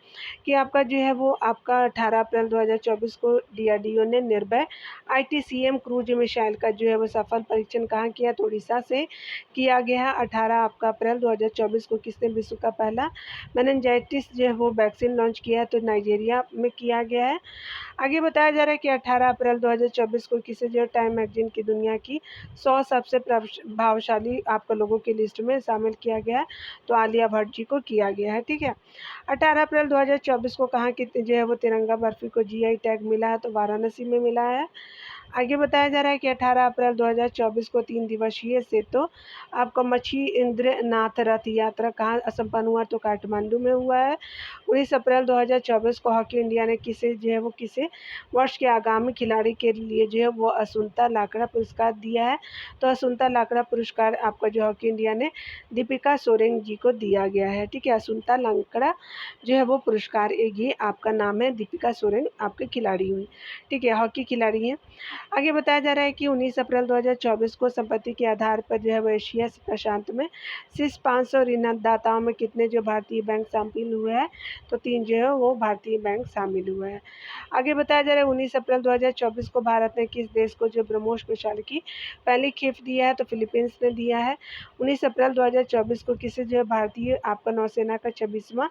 कि आपका जो है वो आपका 18 अप्रैल 2024 को DRDO ने निर्भय ITCM क्रूज मिसाइल का जो है वो सफल परीक्षण कहाँ किया, तो उड़ीसा से किया गया है। 18 आपका अप्रैल 2024 को किसने विश्व का पहला मेनिंजाइटिस जो है वो वैक्सीन लॉन्च किया है, तो नाइजीरिया में किया गया है। आगे बताया जा रहा है कि 18 अप्रैल 2024 को किसे जो टाइम मैगजीन की दुनिया की 100 सबसे प्रभावशाली आपको लोगों की लिस्ट में शामिल किया गया है, तो आलिया भट्ट जी को किया गया है। ठीक है, 18 अप्रैल 2024 को कहाँ की जो है वो तिरंगा बर्फी को GI टैग मिला है, तो वाराणसी में मिला है। आगे बताया जा रहा है कि 18 अप्रैल 2024 को 3 दिवसीय से तो आपका मच्छींद्रनाथ रथ यात्रा कहाँ संपन्न हुआ, तो काठमांडू में हुआ है। 19 अप्रैल 2024 को हॉकी इंडिया ने किसे जो है वो किसे वर्ष के आगामी खिलाड़ी के लिए जो है वो असुंता लाकड़ा पुरस्कार दिया है, तो असुंता लाकड़ा पुरस्कार आपका जो हॉकी इंडिया ने दीपिका सोरेंग जी को दिया गया है। ठीक है, असुंता लाकड़ा जो है वो पुरस्कार ये आपका नाम है, दीपिका सोरेन आपके खिलाड़ी हुई। ठीक है, हॉकी खिलाड़ी हैं। आगे बताया जा रहा है कि 19 अप्रैल 2024 को संपत्ति के आधार पर जो है वो एशिया प्रशांत में शीर्ष 500 ऋणदाताओं में कितने जो भारतीय बैंक शामिल हुए हैं, तो 3 जो है वो भारतीय बैंक शामिल हुए हैं। आगे बताया जा रहा है 19 अप्रैल 2024 को भारत ने किस देश को जो ब्रह्मोस मिसाइल की पहली खेप दिया है, तो फिलीपींस ने दिया है। 19 अप्रैल 2024 को किसे जो है भारतीय आपका नौसेना का 26वां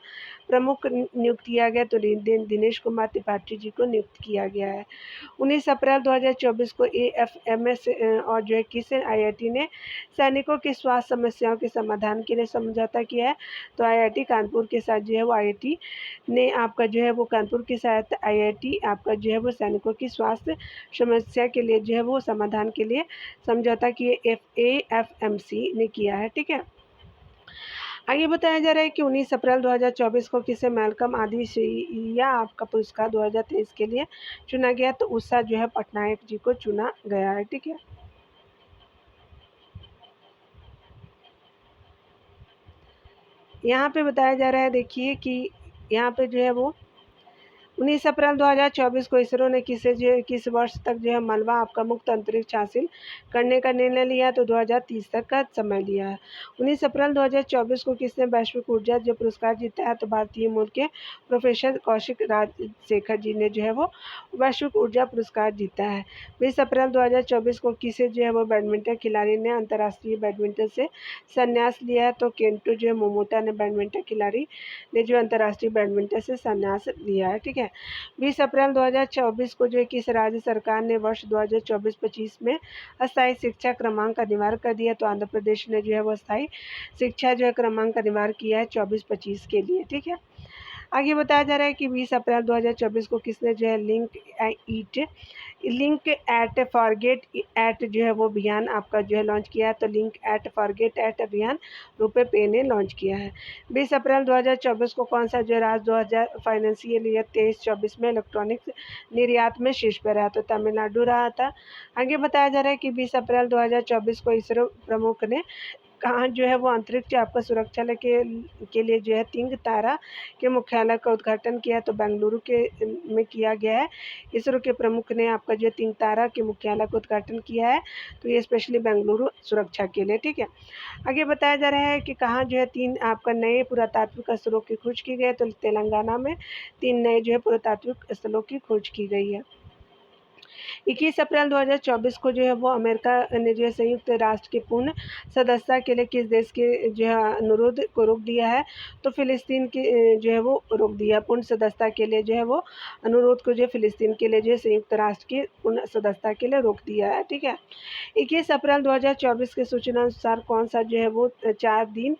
प्रमुख नियुक्त किया गया, तो दिनेश कुमार त्रिपाठी जी को नियुक्त किया गया है। 19 अप्रैल 2024 को AFMS और जो है किस IIT ने सैनिकों की स्वास्थ्य समस्याओं के समाधान के लिए समझौता किया है, तो IIT कानपुर के साथ जो है वो IIT ने आपका जो है वो कानपुर के साथ IIT आपका जो है वो सैनिकों की स्वास्थ्य समस्या के लिए जो है वो समाधान के लिए समझौता किए AFMC ने किया है। ठीक है, आगे बताया जा रहा है कि 19 अप्रैल 2024 को किसे मैल्कम आदिसिया आपका पुरस्कार 2023 के लिए चुना गया, तो उषा जो है पटनायक जी को चुना गया है। ठीक है, यहाँ पे बताया जा रहा है, देखिए कि यहाँ पे जो है वो 19 अप्रैल 2024 को इसरो ने किस वर्ष तक जो है मलबा आपका मुक्त अंतरिक्ष हासिल करने का निर्णय लिया, तो 2030 तक का समय लिया है। 19 अप्रैल 2024 को किसने वैश्विक ऊर्जा जो पुरस्कार जीता है, तो भारतीय मूल के प्रोफेसर कौशिक राजशेखर जी ने जो है वो वैश्विक ऊर्जा पुरस्कार जीता है। 20 अप्रैल 2024 को किसे जो है वो बैडमिंटन खिलाड़ी ने अंतर्राष्ट्रीय बैडमिंटन से संन्यास लिया है, तो केंटो जो है मोमोटा ने बैडमिंटन खिलाड़ी ने जो अंतर्राष्ट्रीय बैडमिंटन से संन्यास लिया है। ठीक है, 20 अप्रैल 2024 को जो है किस राज्य सरकार ने वर्ष 2024-25 में अस्थायी शिक्षा क्रमांक अनिवार्य कर दिया, तो आंध्र प्रदेश ने जो है वो अस्थायी शिक्षा जो है क्रमांक अनिवार्य किया है 24-25 के लिए। ठीक है, आगे बताया जा रहा है कि 20 अप्रैल 2024 को किसने जो है लिंक एट फॉरगेट एट जो है वो अभियान आपका जो है लॉन्च किया है, तो लिंक एट फॉरगेट एट अभियान रुपए पे ने लॉन्च किया है। 20 अप्रैल 2024 को कौन सा जो है राज्य 2000 फाइनेंशियल ईयर 23-24 में इलेक्ट्रॉनिक्स निर्यात में शीर्ष पर रहा, तो तमिलनाडु रहा था। आगे बताया जा रहा है कि 20 अप्रैल 2024 को इसरो प्रमुख ने कहाँ जो है वो अंतरिक्ष आपका सुरक्षा के लिए जो है तिंग तारा के मुख्यालय का उद्घाटन किया, तो बेंगलुरु के में किया गया है। इसरो के प्रमुख ने आपका जो तिंग तारा के मुख्यालय का उद्घाटन किया है, तो ये स्पेशली बेंगलुरु सुरक्षा के लिए। ठीक है, आगे बताया जा रहा है कि कहाँ जो है 3 आपका नए पुरातात्विक स्थलों की खोज की गई, तो तेलंगाना में 3 नए जो है पुरातात्विक स्थलों की खोज की गई है। 21 अप्रैल 2024 को जो है वो अमेरिका ने जो है संयुक्त राष्ट्र की पूर्ण सदस्यता के लिए किस देश के जो है अनुरोध को रोक दिया है, तो फिलिस्तीन की जो है वो रोक दिया। पूर्ण सदस्यता के लिए जो है वो अनुरोध को जो है फिलिस्तीन के लिए जो है संयुक्त राष्ट्र की पूर्ण सदस्यता के लिए रोक दिया है। ठीक है, 21 अप्रैल 2024 की सूचना अनुसार कौन सा जो है वो 4 दिन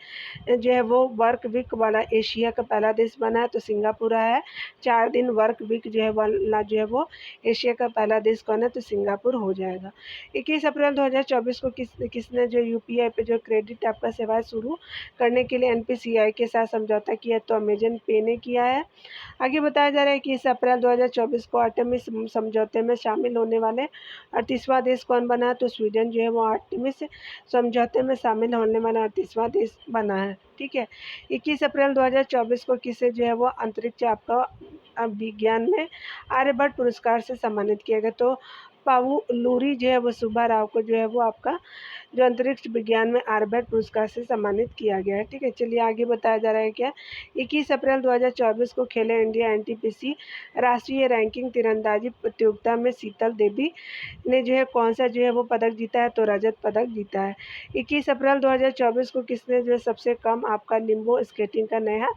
जो है वो वर्क वीक वाला एशिया का पहला देश बना है, तो सिंगापुर है। 4 दिन वर्क वीक जो है वाला जो है वो एशिया का पहला देश कौन है, तो सिंगापुर हो जाएगा। 21 अप्रैल 2024 को किसने जो यूपीआई पे जो क्रेडिट आपका सेवाएं शुरू करने के लिए एनपीसीआई के साथ समझौता किया, तो अमेजन पे ने किया है। आगे बताया जा रहा है कि इस अप्रैल 2024 को आर्टेमिस समझौते में शामिल होने वाले 38वां देश कौन बना, तो स्वीडन जो है वो आर्टेमिस समझौते में शामिल होने वाला 38वां देश बना है। ठीक है। 21 अप्रैल 2024 को किसे जो है वो अंतरिक्ष आपका विज्ञान में आर्यभट्ट पुरस्कार से सम्मानित किया गया, तो पाउलूरी जो है वो सुब्बा राव को जो है वो आपका जो अंतरिक्ष विज्ञान में आर्यभट्ट पुरस्कार से सम्मानित किया गया है। ठीक है। चलिए आगे बताया जा रहा है क्या, 21 अप्रैल 2024 को खेले इंडिया एनटीपीसी राष्ट्रीय रैंकिंग तीरंदाजी प्रतियोगिता में शीतल देवी ने जो है कौन सा जो है वो पदक जीता है, तो रजत पदक जीता है। 21 अप्रैल 2024 को किसने जो है सबसे कम आपका लिम्बो स्केटिंग का नया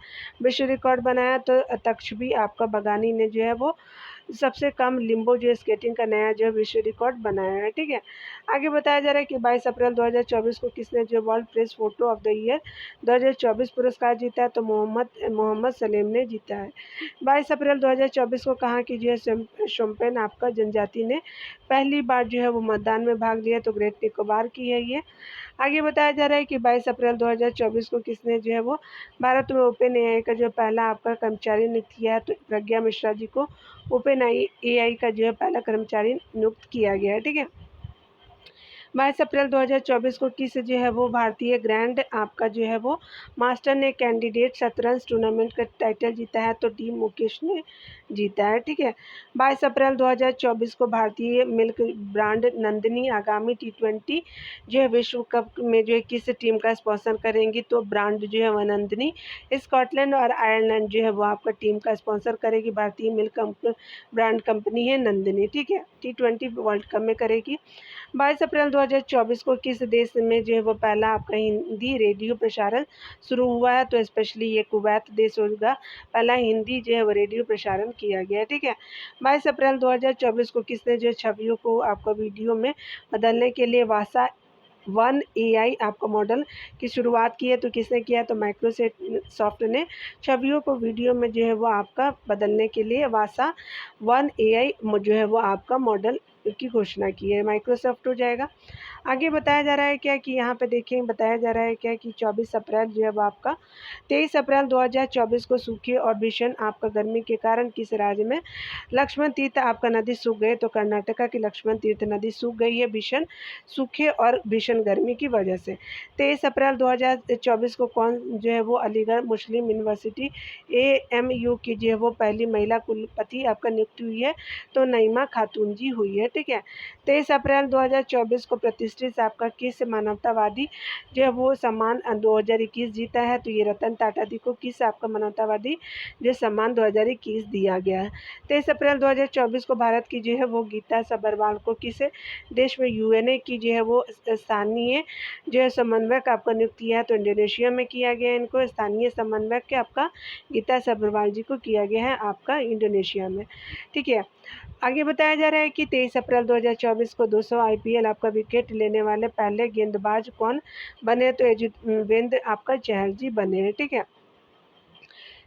विश्व रिकॉर्ड बनाया, तो तक्षभी आपका बगानी ने जो है वो सबसे कम लिम्बो जो स्केटिंग का नया जो विश्व रिकॉर्ड बनाया है। ठीक है। आगे बताया जा रहा है कि 22 अप्रैल 2024 को किसने जो world press photo of the year 2024 पुरस्कार जीता है, तो मोहम्मद सलीम ने जीता है। 22 अप्रैल 2024 को कहा कि जो है शोम्पेन आपका जनजाति ने पहली बार जो है वो मतदान में भाग लिया, तो ग्रेट निकोबार की है ये। आगे बताया जा रहा है कि 22 अप्रैल 2024 को किसने जो है वो भारत में ओपन एआई का जो पहला आपका कर्मचारी नियुक्त किया है, तो प्रज्ञा मिश्रा जी को ओपन एआई का जो है पहला कर्मचारी नियुक्त किया गया है। ठीक है। 22 अप्रैल 2024 को किस जो है वो भारतीय ग्रैंड आपका जो है वो मास्टर ने कैंडिडेट शतरंज टूर्नामेंट का टाइटल जीता है, तो डी मुकेश ने जीता है। ठीक है। 22 अप्रैल 2024 को भारतीय मिल्क ब्रांड नंदिनी आगामी T20 जो है विश्व कप में जो है किस टीम का स्पॉन्सर करेंगी, तो ब्रांड जो है वह नंदिनी स्कॉटलैंड और आयरलैंड जो है वो आपका टीम का स्पॉन्सर करेगी। भारतीय मिल्क ब्रांड कंपनी है नंदिनी। ठीक है। T20 वर्ल्ड कप में करेगी। 22 अप्रैल 2024 को किस देश में जो है वो पहला आपका हिंदी रेडियो प्रसारण शुरू हुआ है, तो स्पेशली ये कुवैत देश होगा, पहला हिंदी जो है वो रेडियो प्रसारण किया गया है। ठीक है। 22 अप्रैल 2024 को किसने जो छवियों को आपका वीडियो में बदलने के लिए वासा 1 AI आपका मॉडल की शुरुआत की है, तो किसने किया है, तो माइक्रोसॉफ्ट ने छवियों को वीडियो में जो है वो आपका बदलने के लिए वासा 1 AI जो है वो आपका मॉडल की घोषणा की है, माइक्रोसॉफ्ट हो जाएगा। आगे बताया जा रहा है क्या कि यहाँ पे देखें बताया जा रहा है क्या कि 24 अप्रैल जो है वो आपका 23 अप्रैल 2024 को सूखे और भीषण आपका गर्मी के कारण किस राज्य में लक्ष्मण तीर्थ आपका नदी सूख गए, तो कर्नाटका की लक्ष्मण तीर्थ नदी सूख गई है भीषण सूखे और भीषण गर्मी की वजह से। 23 अप्रैल 2024 को कौन जो है वो अलीगढ़ मुस्लिम यूनिवर्सिटी AMU की जो है वो पहली महिला कुलपति आपका नियुक्त हुई है, तो नईमा खातून जी हुई है। ठीक है। 23 अप्रैल 2024 को प्रतिष्ठित आपका किस मानवतावादी जो है वो सम्मान 2021 जीता है, तो ये रतन टाटा जी को किस आपका मानवतावादी जो सम्मान 2021 दिया गया है। 23 अप्रैल 2024 को भारत की जो है वो गीता सबरवाल को किस देश में UNA की जो है वो स्थानीय जो है समन्वयक आपका नियुक्त किया है, तो इंडोनेशिया में किया गया है। इनको स्थानीय समन्वयक के आपका गीता सबरवाल जी को किया गया है आपका इंडोनेशिया में। ठीक है। आगे बताया जा रहा है कि 23 अप्रैल 2024 को 200 IPL आपका विकेट लेने वाले पहले गेंदबाज कौन बने, तो युजवेंद्र आपका चहल जी बने हैं। ठीक है।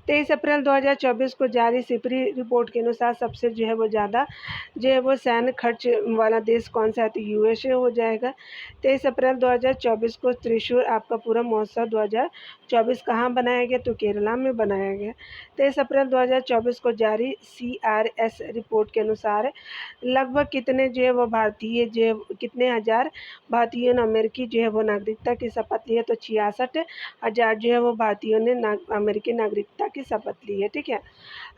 23 अप्रैल 2024 को जारी सिपरी रिपोर्ट के अनुसार सबसे जो है वो ज़्यादा जो है वो सैन्य खर्च वाला देश कौन सा है, तो USA हो जाएगा। 23 अप्रैल 2024 को त्रिशूर आपका पूरा महोत्सव 2024 कहाँ बनाया गया, तो केरला में बनाया गया। 23 अप्रैल 2024 को जारी CRS रिपोर्ट के अनुसार लगभग कितने जो है वो भारतीय जो है कितने हज़ार भारतीयों ने अमेरिकी जो है वो नागरिकता की शपथ ली है, तो 66,000 जो है वो भारतीयों ने अमेरिकी नागरिकता की शपथ ली है। ठीक है।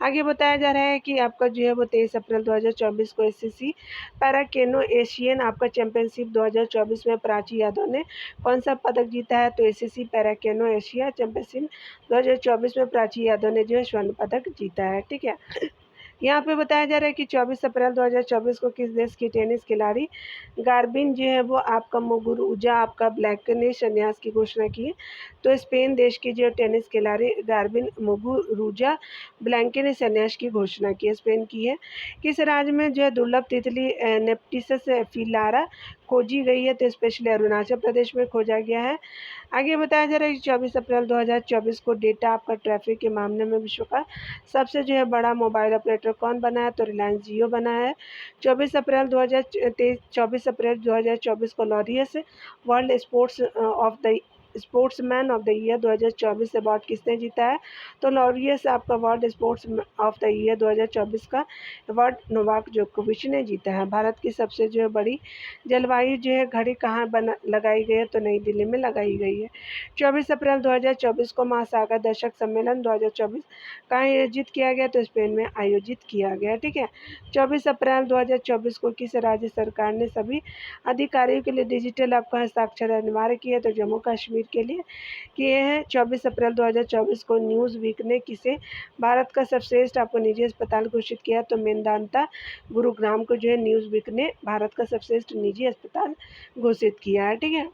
आगे बताया जा रहा है कि आपका जो है वो 23 अप्रैल 2024 को SCC पैरा केनो एशियन आपका चैंपियनशिप 2024 में प्राची यादव ने कौन सा पदक जीता है, तो SCC पैरा केनो एशिया चैंपियनशिप 2024 में प्राची यादव ने जो है स्वर्ण पदक जीता है। ठीक है। यहाँ पे बताया जा रहा है कि 24 अप्रैल 2024 को किस देश की टेनिस खिलाड़ी गार्बिन जो है वो आपका मुगुरुजा आपका ब्लैक ने संन्यास की घोषणा की है, तो स्पेन देश की जो टेनिस खिलाड़ी गार्बिन मुगुरुजा ब्लैंके ने संन्यास की घोषणा की है, स्पेन की है। किस राज्य में जो है दुर्लभ तितली नेप्टिसस फिलारा खोजी गई है, तो स्पेशली अरुणाचल प्रदेश में खोजा गया है। आगे बताया जा रहा है कि 24 अप्रैल 2024 को डेटा आपका ट्रैफिक के मामले में विश्व का सबसे बड़ा मोबाइल ऑपरेटर कौन बना है, तो रिलायंस जियो बना है। 24 अप्रैल 2024 को Laureus world sportsman of the year 2024 award किसने जीता है, तो लॉरियस आपका world sports of the year 2024 का अवार्ड नोवाक जोकोविच ने जीता है। भारत की सबसे बड़ी जलवायु घड़ी कहाँ बना लगाई गई है, तो नई दिल्ली में लगाई गई है। 24 अप्रैल 2024 को महासागर दर्शक सम्मेलन 2024 कहाँ आयोजित किया गया, तो स्पेन में आयोजित किया गया। ठीक है। 24 अप्रैल 2024 को किस राज्य सरकार ने सभी अधिकारियों के लिए डिजिटल आपका हस्ताक्षर अनिवार्य किया, तो जम्मू कश्मीर के लिए किए हैं। 24 अप्रैल 2024 को न्यूज़ वीक ने किसे भारत का सर्वश्रेष्ठ आपको निजी अस्पताल घोषित किया, तो मेदांता गुरुग्राम को न्यूज़ वीक ने भारत का सर्वश्रेष्ठ निजी अस्पताल घोषित किया है। ठीक है।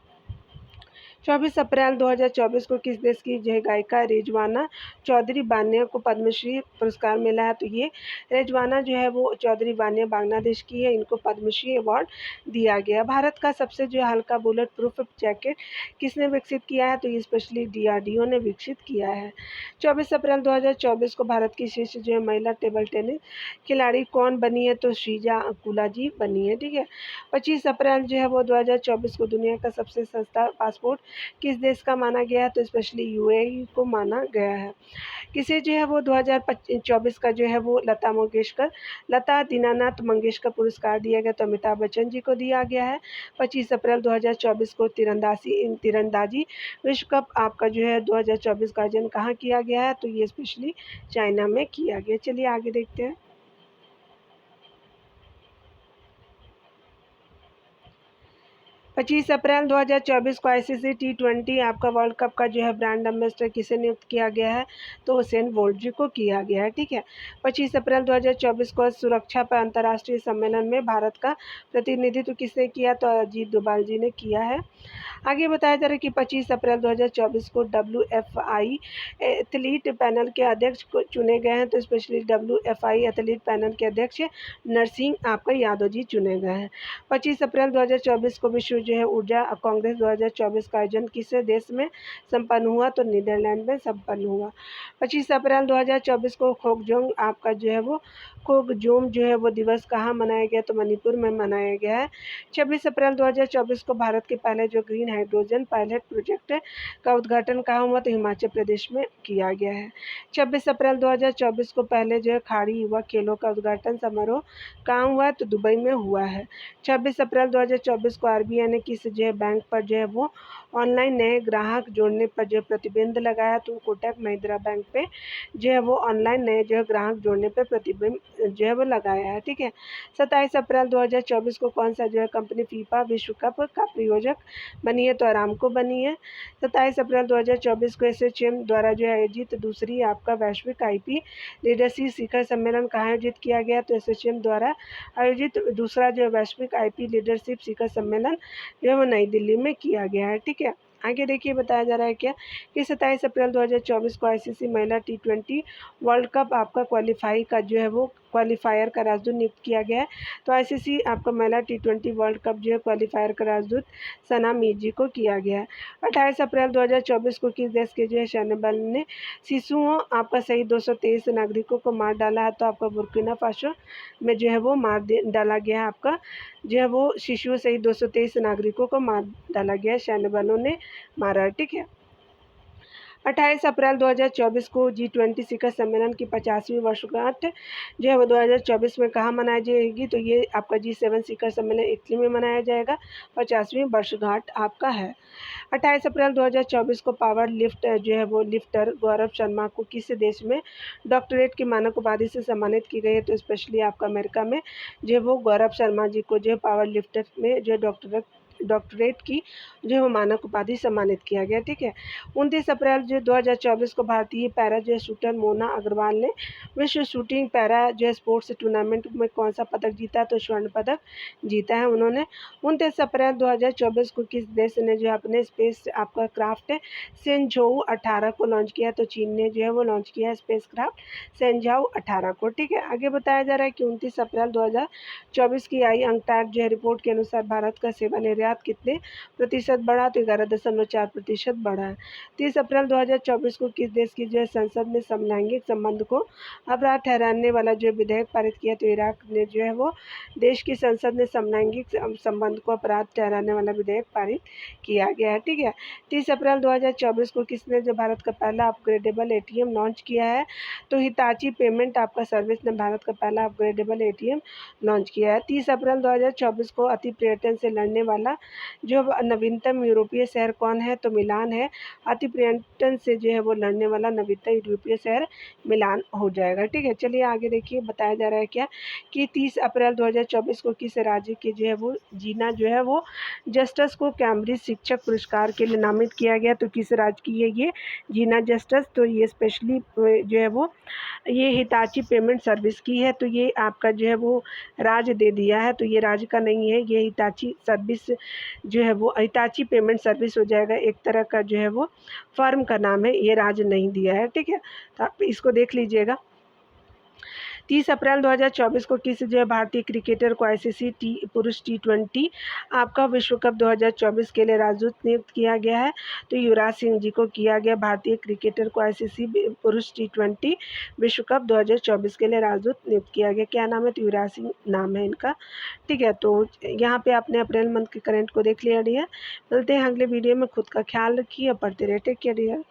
24 अप्रैल 2024 को किस देश की गायिका रिजवाना चौधरी बानिया को पद्मश्री पुरस्कार मिला है, तो ये रिजवाना वो चौधरी बानिया बांग्लादेश की है, इनको पद्मश्री अवार्ड दिया गया। भारत का सबसे हल्का बुलेट प्रूफ जैकेट किसने विकसित किया है, तो ये स्पेशली DRDO ने विकसित किया है। 24 अप्रैल 2024 को भारत की शीर्ष महिला टेबल टेनिस खिलाड़ी कौन बनी है, तो श्रीजा कुलाजी बनी है। ठीक है। 25 अप्रैल वो 2024 को दुनिया का सबसे सस्ता पासपोर्ट किस देश का माना गया है, तो स्पेशली UAE को माना गया है। किसे वो 2024 का वो लता दीनानाथ मंगेशकर पुरस्कार दिया गया, तो अमिताभ बच्चन जी को दिया गया है। 25 अप्रैल 2024 को तीरंदाजी विश्व कप आपका 2024 का आयोजन कहाँ किया गया है, तो ये स्पेशली चाइना में किया गया। चलिए आगे देखते हैं। 25 अप्रैल 2024 को ICC T20 आपका वर्ल्ड कप का ब्रांड एम्बेसडर किसे नियुक्त किया गया है, तो हुसैन बोल्ट जी को किया गया है। ठीक है। 25 अप्रैल 2024 को सुरक्षा पर अंतर्राष्ट्रीय सम्मेलन में भारत का प्रतिनिधित्व किसने किया, तो अजीत डोभाल जी ने किया है। आगे बताया जा रहा है कि 25 अप्रैल 2024 को WFI एथलीट पैनल के अध्यक्ष को चुने गए हैं, तो स्पेशली WFI एथलीट पैनल के अध्यक्ष नरसिंह आपका यादव जी चुने गए हैं। 25 अप्रैल 2024 को विश्व ऊर्जा कांग्रेस 2024 का आयोजन किस देश में संपन्न हुआ, तो नीदरलैंड में संपन्न हुआ। 25 अप्रैल 2024 को खोकजोम आपका वो खोकजोम वो दिवस कहाँ मनाया गया, तो मणिपुर में मनाया गया है। 26 अप्रैल 2024 को भारत के पहले ग्रीन हाइड्रोजन पायलट प्रोजेक्ट का उद्घाटन कहाँ हुआ, तो हिमाचल प्रदेश में किया गया है। 26 अप्रैल 2024 को पहले खाड़ी युवा खेलों का उद्घाटन समारोह कहाँ हुआ, तो दुबई में हुआ है। 26 अप्रैल 2024 को RBI ने किस बैंक पर वो ऑनलाइन नए ग्राहक जोड़ने पर प्रतिबंध लगाया, तो कोटक महिंद्रा बैंक पे वो ऑनलाइन नए ग्राहक जोड़ने पर प्रतिबंध वो लगाया है। ठीक है। 27 अप्रैल 2024 को कौन सा कंपनी फीफा विश्व कप का प्रायोजक बनी है, तो अरामको बनी है। 27 अप्रैल 2024 को SHM द्वारा आयोजित दूसरी आपका वैश्विक IP लीडरशिप शिखर सम्मेलन कहाँ आयोजित किया गया, तो SHM द्वारा आयोजित दूसरा वैश्विक IP लीडरशिप शिखर सम्मेलन वो नई दिल्ली में किया गया है। ठीक है। आगे देखिए बताया जा रहा है क्या कि 27 अप्रैल 2024 को ICC महिला T20 वर्ल्ड कप आपका क्वालिफाई का वो क्वालिफायर का राजदूत नियुक्त किया गया है, तो ICC आपका महिला T20 वर्ल्ड कप क्वालिफायर का राजदूत सना मीर जी को किया गया है। 28 अप्रैल 2024 को किस देश के सैन्य बल ने शिशुओं आपका सहित 223 नागरिकों को मार डाला है, तो आपका बुर्किना फासो में वो मार डाला गया है। आपका वो शिशुओं सहित 223 नागरिकों को मार डाला गया, सैन्य बलों ने मारा। ठीक है। 28 अप्रैल 2024 को G20 शिखर सम्मेलन की 50वीं वर्षगांठ वो 2024 में कहाँ मनाई जाएगी, तो ये आपका G7 शिखर सम्मेलन इटली में मनाया जाएगा। 50वीं वर्षगांठ आपका है। 28 अप्रैल 2024 को पावर लिफ्ट वो लिफ्टर गौरव शर्मा को किस देश में डॉक्टरेट की मानक उपाधि से सम्मानित की गई है, तो स्पेशली आपका अमेरिका में वो गौरव शर्मा जी को पावर लिफ्टर में डॉक्टरेट डॉक्टरेट की जो है वो मानक उपाधि सम्मानित किया गया। ठीक है, 29 अप्रैल जो 2024 को भारतीय पैरा जो है शूटर मोना अग्रवाल ने विश्व शूटिंग पैरा जो है स्पोर्ट्स टूर्नामेंट में कौन सा पदक जीता, तो स्वर्ण पदक जीता है उन्होंने। 29 अप्रैल 2024 को किस देश ने जो है अपने स्पेस आपका क्राफ्ट सेंझोउ 18 को लॉन्च किया, तो चीन ने जो है वो लॉन्च किया है स्पेस क्राफ्ट सेंझाओ 18 को। ठीक है, आगे बताया जा रहा है कि 29 अप्रैल 2024 की आई अंकटाड जो है रिपोर्ट के अनुसार भारत का सेवा निर्यात कितने प्रतिशत बढ़ा, तो 11.4% बढ़ा है। 30 अप्रैल 2024 को किस देश की जो है संसद ने समलैंगिक संबंध को अपराध ठहराने वाला जो विधेयक पारित किया, तो इराक ने जो है वो देश की संसद ने समलैंगिक संबंध को अपराध ठहराने वाला विधेयक पारित किया गया है। ठीक है, 30 अप्रैल 2024 को किसने जो भारत का पहला अपग्रेडेबल एटीएम लॉन्च किया है, तो हिताची पेमेंट आपका सर्विस ने भारत का पहला अपग्रेडेबल एटीएम लॉन्च किया है। 30 अप्रैल 2024 को अति पर्यटन से लड़ने वाला जो नवीनतम यूरोपीय शहर कौन है, तो मिलान है। अति पर्यटन से जो है वो लड़ने वाला नवीनतम यूरोपीय शहर मिलान हो जाएगा। ठीक है, चलिए आगे देखिए बताया जा रहा है क्या कि 30 अप्रैल 2024 को किस राज्य के जो है वो जीना जो है वो जस्टिस को कैम्ब्रिज शिक्षक पुरस्कार के लिए नामित किया गया, तो किस राज्य की है ये जीना जस्टिस, तो ये स्पेशली जो है वो ये हिताची पेमेंट सर्विस की है। तो ये आपका जो है वो राज्य दे दिया है, तो ये राज्य का नहीं है, ये हिताची सर्विस जो है वो हिताची पेमेंट सर्विस हो जाएगा, एक तरह का जो है वो फर्म का नाम है, ये राज्य नहीं दिया है। ठीक है, तो आप इसको देख लीजिएगा। 30 अप्रैल 2024 को किस जो है भारतीय क्रिकेटर को आईसीसी पुरुष T20 आपका विश्व कप 2024 के लिए राजदूत नियुक्त किया गया है, तो युवराज सिंह जी को किया गया भारतीय क्रिकेटर को आईसीसी पुरुष T20 विश्व कप 2024 के लिए राजदूत नियुक्त किया गया। क्या नाम है, तो युवराज सिंह नाम है इनका। ठीक है, तो यहाँ पे आपने अप्रैल मंथ के करंट को देख लिया डियर। मिलते हैं अगले वीडियो में, खुद का ख्याल रखिए और पढ़ते रहे। Take care dear.